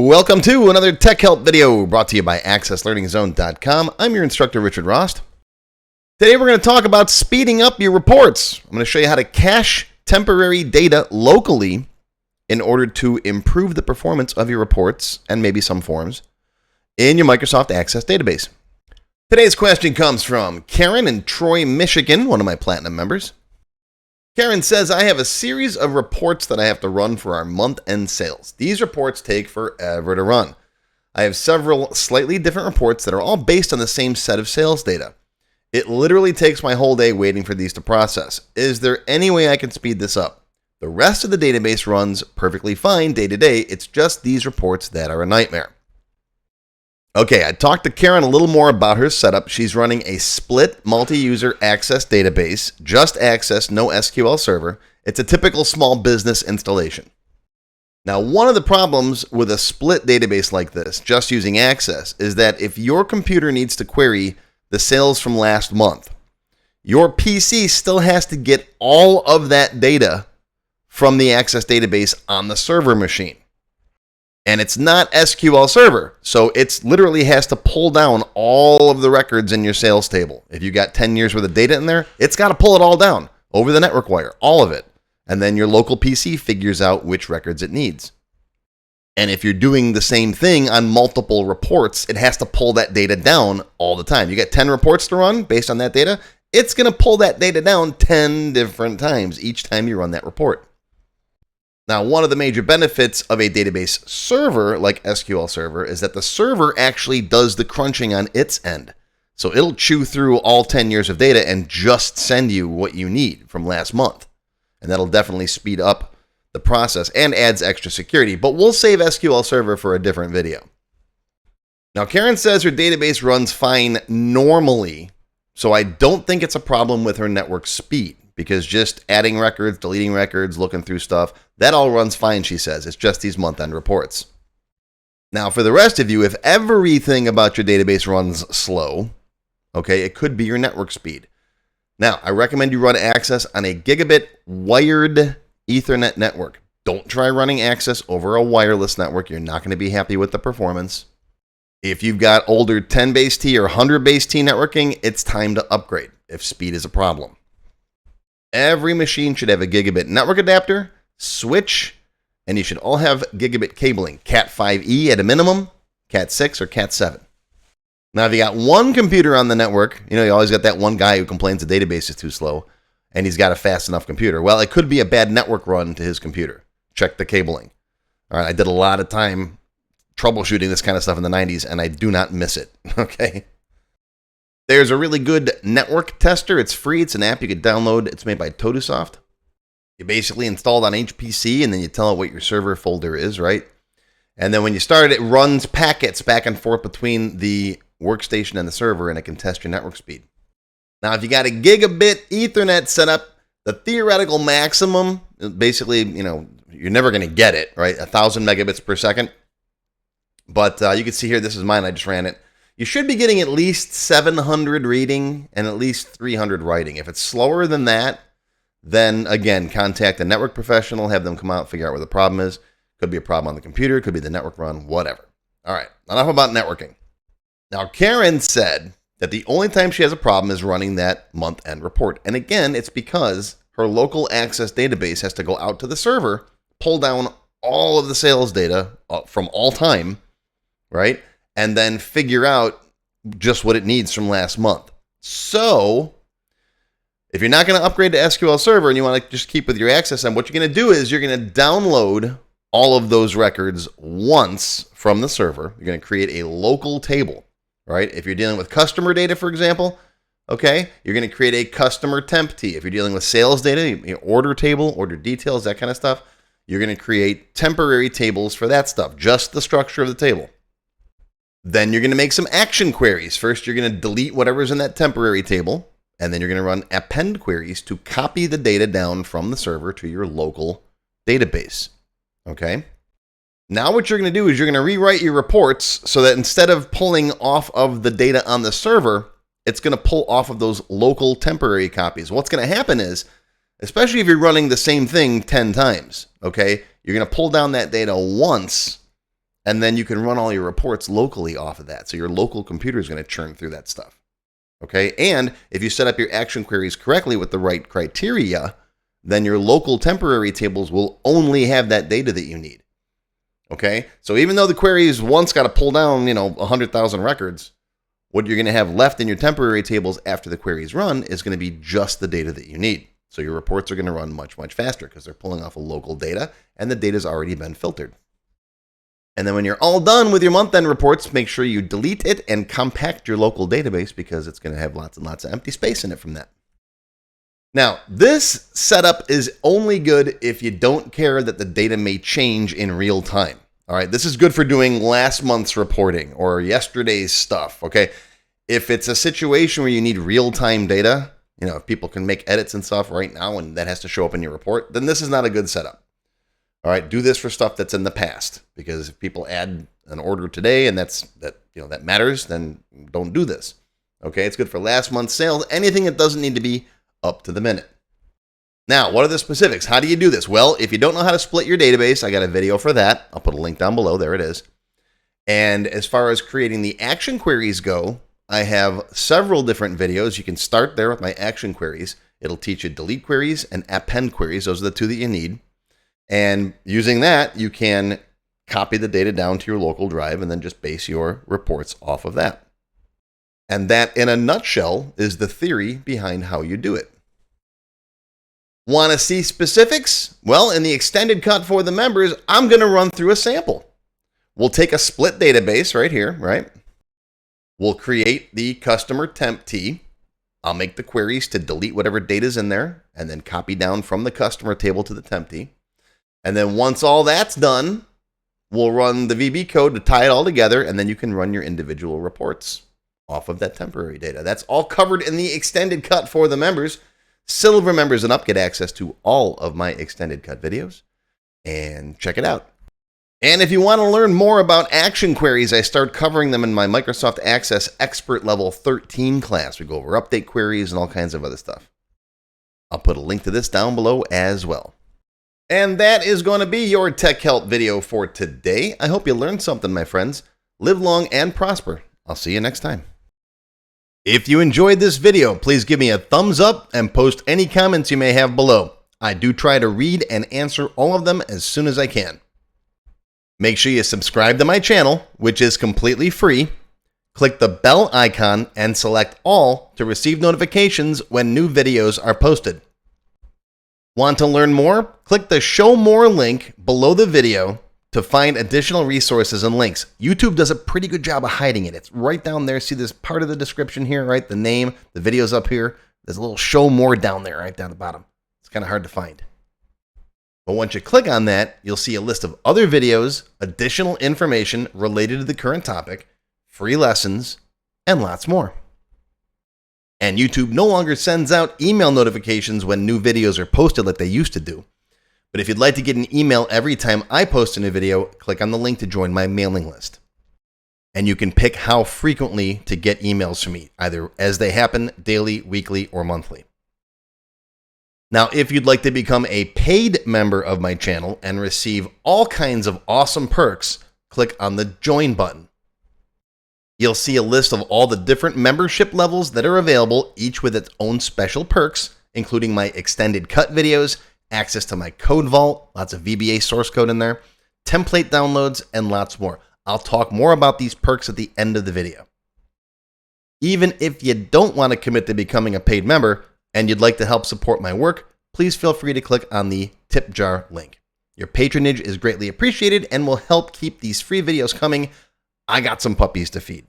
Welcome to another Tech Help video brought to you by accesslearningzone.com. I'm your instructor, Richard Rost. Today we're going to talk about speeding up your reports. I'm going to show you how to cache temporary data locally in order to improve the performance of your reports and maybe some forms in your Microsoft Access database. Today's question comes from Karen in Troy, Michigan, one of my Platinum members. Karen says, I have a series of reports that I have to run for our month-end sales. These reports take forever to run. I have several slightly different reports that are all based on the same set of sales data. It literally takes my whole day waiting for these to process. Is there any way I can speed this up? The rest of the database runs perfectly fine day to day. It's just these reports that are a nightmare. Okay, I talked to Karen a little more about her setup. She's running a split multi-user Access database, just Access, no SQL Server. It's a typical small business installation. Now, one of the problems with a split database like this, just using Access, is that if your computer needs to query the sales from last month, your PC still has to get all of that data from the Access database on the server machine. And it's not SQL Server, so it literally has to pull down all of the records in your sales table. If you got 10 years worth of data in there, it's got to pull it all down over the network wire, all of it. And then your local PC figures out which records it needs. And if you're doing the same thing on multiple reports, it has to pull that data down all the time. You got 10 reports to run based on that data, it's going to pull that data down 10 different times each time you run that report. Now, one of the major benefits of a database server like SQL Server is that the server actually does the crunching on its end. So it'll chew through all 10 years of data and just send you what you need from last month. And that'll definitely speed up the process and adds extra security. But we'll save SQL Server for a different video. Now, Karen says her database runs fine normally, so I don't think it's a problem with her network speed. Because just adding records, deleting records, looking through stuff, that all runs fine, she says. It's just these month-end reports. Now, for the rest of you, if everything about your database runs slow, okay, it could be your network speed. Now, I recommend you run Access on a gigabit wired Ethernet network. Don't try running Access over a wireless network. You're not going to be happy with the performance. If you've got older 10 base T or 100 base T networking, it's time to upgrade if speed is a problem. Every machine should have a gigabit network adapter, switch, and you should all have gigabit cabling, Cat5e at a minimum, Cat6 or Cat7. Now, if you got one computer on the network, you always got that one guy who complains the database is too slow, and he's got a fast enough computer. Well, it could be a bad network run to his computer. Check the cabling. All right, I did a lot of time troubleshooting this kind of stuff in the 90s, and I do not miss it, okay? There's a really good network tester. It's free. It's an app you could download. It's made by Todosoft. You basically install it on HPC, and then you tell it what your server folder is, right? And then when you start it, runs packets back and forth between the workstation and the server, and it can test your network speed. Now, if you got a gigabit Ethernet setup, the theoretical maximum, basically, you're never going to get it, right? 1,000 megabits per second. But you can see here, this is mine. I just ran it. You should be getting at least 700 reading and at least 300 writing. If it's slower than that, then again, contact a network professional, have them come out, figure out where the problem is. Could be a problem on the computer, could be the network run, whatever. All right, enough about networking. Now, Karen said that the only time she has a problem is running that month-end report. And again, it's because her local Access database has to go out to the server, pull down all of the sales data from all time, right? And then figure out just what it needs from last month. So, if you're not going to upgrade to SQL Server and you want to just keep with your Access, then what you're going to do is you're going to download all of those records once from the server. You're going to create a local table, right? If you're dealing with customer data, for example, okay, you're going to create a customer temp T. If you're dealing with sales data, order table, order details, that kind of stuff, you're going to create temporary tables for that stuff, just the structure of the table. Then you're going to make some action queries. First, you're going to delete whatever's in that temporary table, and then you're going to run append queries to copy the data down from the server to your local database. Okay? Now what you're going to do is you're going to rewrite your reports so that instead of pulling off of the data on the server, it's going to pull off of those local temporary copies. What's going to happen is, especially if you're running the same thing 10 times, okay, you're going to pull down that data once, and then you can run all your reports locally off of that. So your local computer is going to churn through that stuff. Okay, and if you set up your action queries correctly with the right criteria, then your local temporary tables will only have that data that you need. Okay, so even though the queries once got to pull down, 100,000 records, what you're going to have left in your temporary tables after the queries run is going to be just the data that you need. So your reports are going to run much, much faster because they're pulling off of local data and the data's already been filtered. And then when you're all done with your month-end reports, make sure you delete it and compact your local database because it's going to have lots and lots of empty space in it from that. Now, this setup is only good if you don't care that the data may change in real time. All right, this is good for doing last month's reporting or yesterday's stuff, okay? If it's a situation where you need real-time data, if people can make edits and stuff right now and that has to show up in your report, then this is not a good setup. All right, do this for stuff that's in the past, because if people add an order today and that matters, then don't do this. Okay, it's good for last month's sales, anything that doesn't need to be up to the minute. Now, what are the specifics? How do you do this? Well, if you don't know how to split your database, I got a video for that. I'll put a link down below. There it is. And as far as creating the action queries go, I have several different videos. You can start there with my action queries. It'll teach you delete queries and append queries. Those are the two that you need. And using that, you can copy the data down to your local drive and then just base your reports off of that. And that, in a nutshell, is the theory behind how you do it. Want to see specifics? Well, in the extended cut for the members, I'm going to run through a sample. We'll take a split database right here, right? We'll create the customer temp T. I'll make the queries to delete whatever data is in there and then copy down from the customer table to the temp T. And then once all that's done, we'll run the VB code to tie it all together, and then you can run your individual reports off of that temporary data. That's all covered in the extended cut for the members. Silver members and up get access to all of my extended cut videos, and check it out. And if you want to learn more about action queries, I start covering them in my Microsoft Access Expert Level 13 class. We go over update queries and all kinds of other stuff. I'll put a link to this down below as well. And that is going to be your tech help video for today. I hope you learned something, my friends. Live long and prosper. I'll see you next time. If you enjoyed this video, please give me a thumbs up and post any comments you may have below. I do try to read and answer all of them as soon as I can. Make sure you subscribe to my channel, which is completely free. Click the bell icon and select all to receive notifications when new videos are posted. Want to learn more? Click the Show More link below the video to find additional resources and links. YouTube does a pretty good job of hiding it. It's right down there. See this part of the description here, right? The name, the video's up here. There's a little Show More down there, right down the bottom. It's kind of hard to find. But once you click on that, you'll see a list of other videos, additional information related to the current topic, free lessons, and lots more. And YouTube no longer sends out email notifications when new videos are posted like they used to do. But if you'd like to get an email every time I post a new video, click on the link to join my mailing list. And you can pick how frequently to get emails from me, either as they happen, daily, weekly, or monthly. Now, if you'd like to become a paid member of my channel and receive all kinds of awesome perks, click on the Join button. You'll see a list of all the different membership levels that are available, each with its own special perks, including my extended cut videos, access to my code vault, lots of VBA source code in there, template downloads, and lots more. I'll talk more about these perks at the end of the video. Even if you don't want to commit to becoming a paid member and you'd like to help support my work, please feel free to click on the tip jar link. Your patronage is greatly appreciated and will help keep these free videos coming. I got some puppies to feed.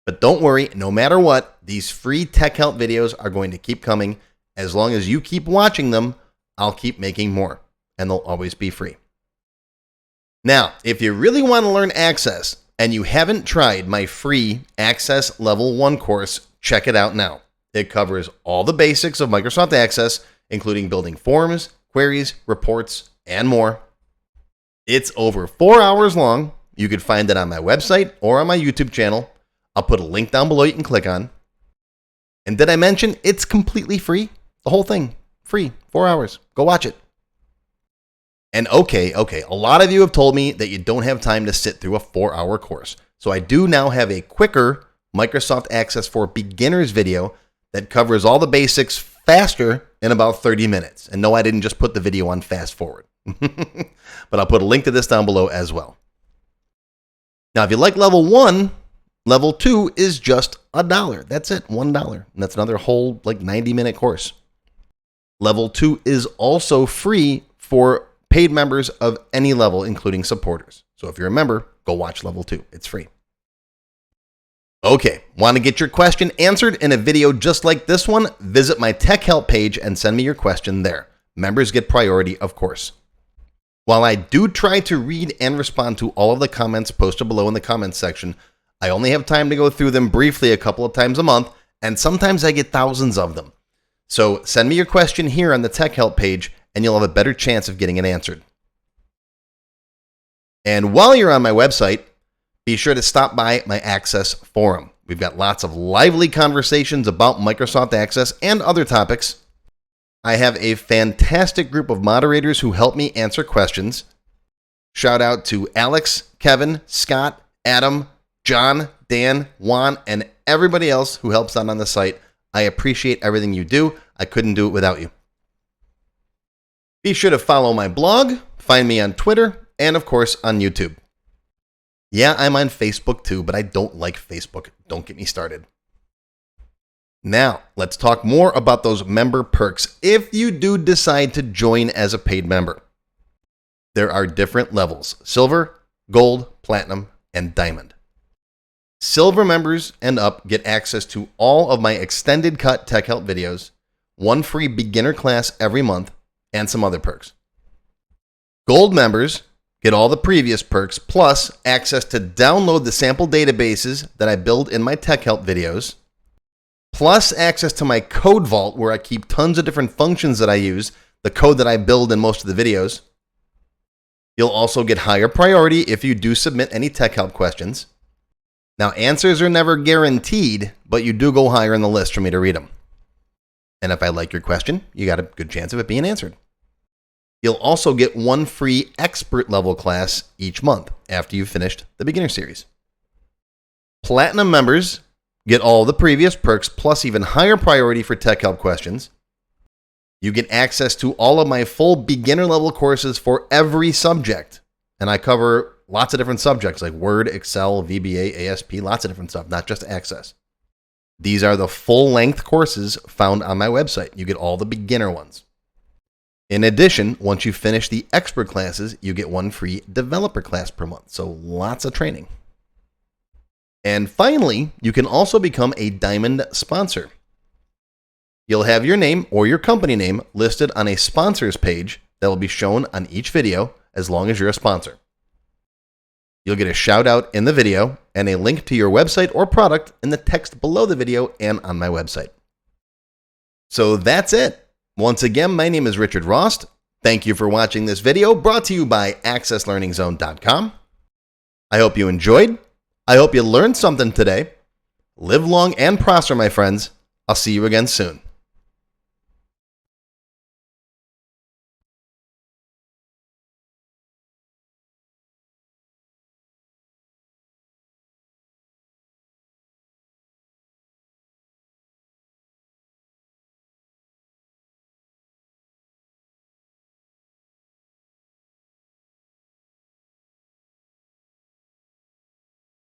But don't worry, no matter what, these free tech help videos are going to keep coming. As long as you keep watching them, I'll keep making more, and they'll always be free. Now, if you really want to learn Access and you haven't tried my free Access Level 1 course, check it out now. It covers all the basics of Microsoft Access, including building forms, queries, reports, and more. It's over 4 hours long. You can find it on my website or on my YouTube channel. I'll put a link down below you can click on. And did I mention it's completely free? The whole thing, free, 4 hours. Go watch it. And okay, a lot of you have told me that you don't have time to sit through a 4-hour course. So I do now have a quicker Microsoft Access for Beginners video that covers all the basics faster in about 30 minutes. And no, I didn't just put the video on fast forward, but I'll put a link to this down below as well. Now, if you like level 1, level 2 is just $1. That's it, $1. And that's another whole 90-minute course. Level 2 is also free for paid members of any level, including supporters. So if you're a member, go watch level 2. It's free. Okay, want to get your question answered in a video just like this one? Visit my tech help page and send me your question there. Members get priority, of course. While I do try to read and respond to all of the comments posted below in the comments section, I only have time to go through them briefly a couple of times a month, and sometimes I get thousands of them. So send me your question here on the tech help page, and you'll have a better chance of getting it answered. And while you're on my website, be sure to stop by my Access forum. We've got lots of lively conversations about Microsoft Access and other topics. I have a fantastic group of moderators who help me answer questions. Shout out to Alex, Kevin, Scott, Adam, John, Dan, Juan, and everybody else who helps out on the site. I appreciate everything you do. I couldn't do it without you. Be sure to follow my blog, find me on Twitter, and of course on YouTube. Yeah, I'm on Facebook too, but I don't like Facebook. Don't get me started. Now, let's talk more about those member perks if you do decide to join as a paid member. There are different levels: silver, gold, platinum, and diamond. Silver members and up get access to all of my extended cut tech help videos, one free beginner class every month, and some other perks. Gold members get all the previous perks, plus access to download the sample databases that I build in my tech help videos, plus access to my code vault where I keep tons of different functions that I use, the code that I build in most of the videos. You'll also get higher priority if you do submit any tech help questions. Now, answers are never guaranteed, but you do go higher in the list for me to read them. And if I like your question, you got a good chance of it being answered. You'll also get one free expert level class each month after you've finished the beginner series. Platinum members get all the previous perks plus even higher priority for tech help questions. You get access to all of my full beginner level courses for every subject. And I cover lots of different subjects like Word, Excel, VBA, ASP, lots of different stuff, not just Access. These are the full-length courses found on my website. You get all the beginner ones. In addition, once you finish the expert classes, you get one free developer class per month. So lots of training. And finally, you can also become a Diamond sponsor. You'll have your name or your company name listed on a sponsors page that will be shown on each video as long as you're a sponsor. You'll get a shout out in the video and a link to your website or product in the text below the video and on my website. So that's it. Once again, my name is Richard Rost. Thank you for watching this video brought to you by accesslearningzone.com. I hope you enjoyed. I hope you learned something today. Live long and prosper, my friends. I'll see you again soon.